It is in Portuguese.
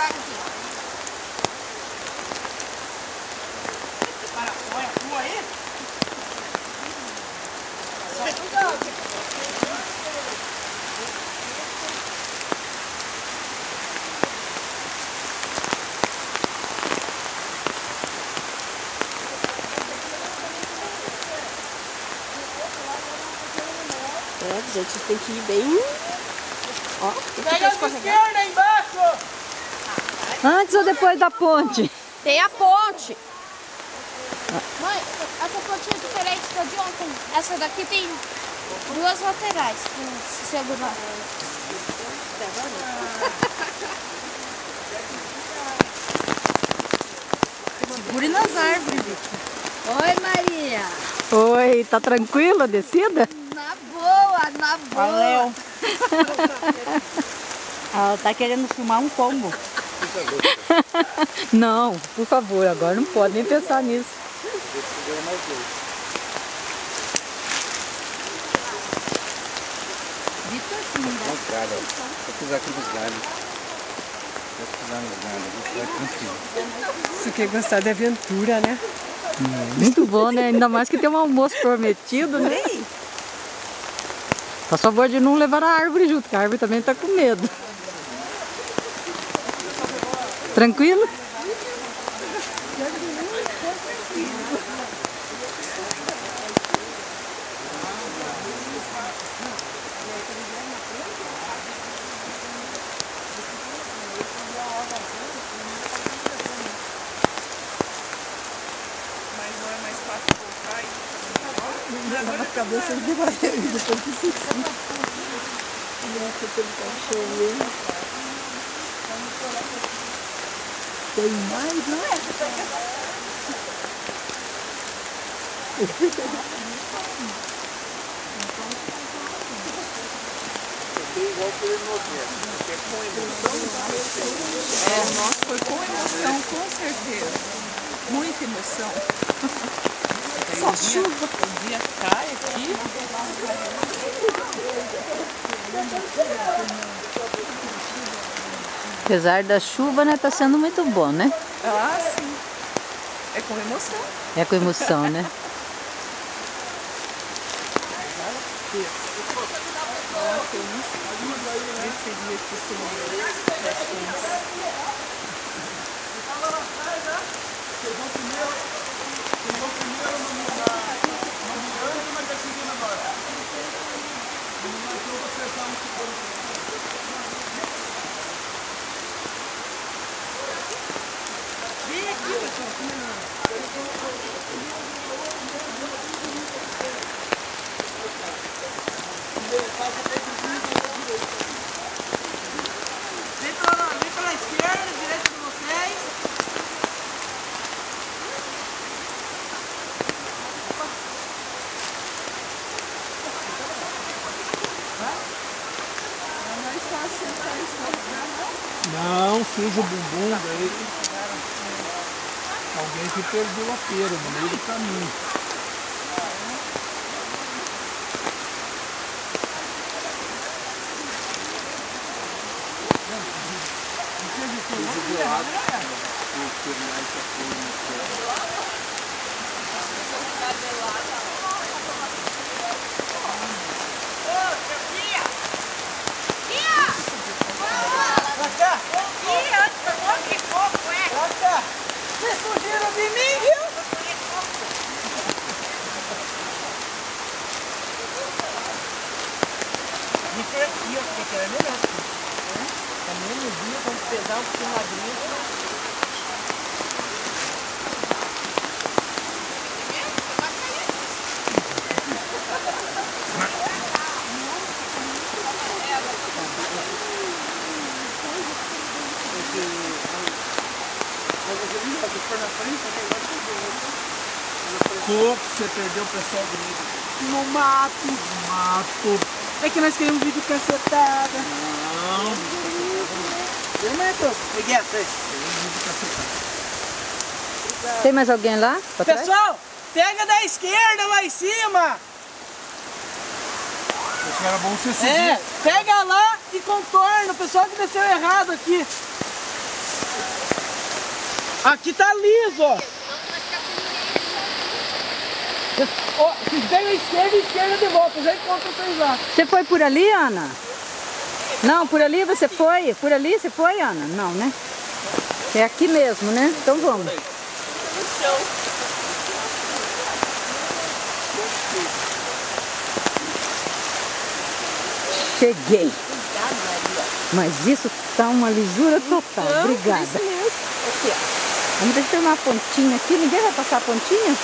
Olha a tua aí? É, gente, tem que ir bem... Ó, pega a esquerda aí embaixo! Antes ou depois da ponte? Tem a ponte. Mãe, essa ponte é diferente da de ontem. Essa daqui tem duas laterais para segurar. Segure nas árvores, Vicky. Oi, Maria. Oi, tá tranquila a descida? Na boa, na boa. Valeu. Ela tá querendo filmar um combo. Não, por favor, agora não pode nem pensar nisso. Vitor, sim, Vou pisar aqui nos galhos. Vou pisar nos galhos, vai tranquilo. Você quer gostar de aventura, né? Muito bom, né? Ainda mais que tem um almoço prometido, né? Faz favor de não levar a árvore junto, que a árvore também tá com medo. Tranquilo? Mas não é mais fácil voltar e... Já na cabeça de barreira, depois que se fica. Nossa, aquele cachorro. Tem mais, não é? nossa, foi com emoção, com certeza. Muita emoção. Só chuva. O dia cai aqui. Apesar da chuva, né? Tá sendo muito bom, né? Ah, sim. É com emoção. É com emoção, né? Nossa, eu não recebi aqui sem Vem pela esquerda, direita de vocês. Não, suja o bumbum daí. Alguém que perdeu a pera no meio do caminho. Vocês fugiram de mim, viu? E eu fiquei querendo melhor. Também no dia, quando pesar um pouquinho magrinho. Como você perdeu o pessoal grego? No mato. No mato. É que nós queremos vídeo cacetada. Não. Viu, Matheus? Peguei essa aí. Tem mais alguém lá? Pra trás? Pessoal, pega da esquerda lá em cima. Acho que era bom você subir. É, pega lá e contorna. O pessoal que desceu errado aqui. Aqui tá liso, ó. Ó, se vem a esquerda de volta. Já encontro vocês lá. Você foi por ali, Ana? Não, por ali você foi? Por ali você foi, Ana? Não, né? É aqui mesmo, né? Então vamos. Cheguei. Mas isso tá uma lisura total. Obrigada. Vamos deixar uma pontinha aqui. Ninguém vai passar a pontinha?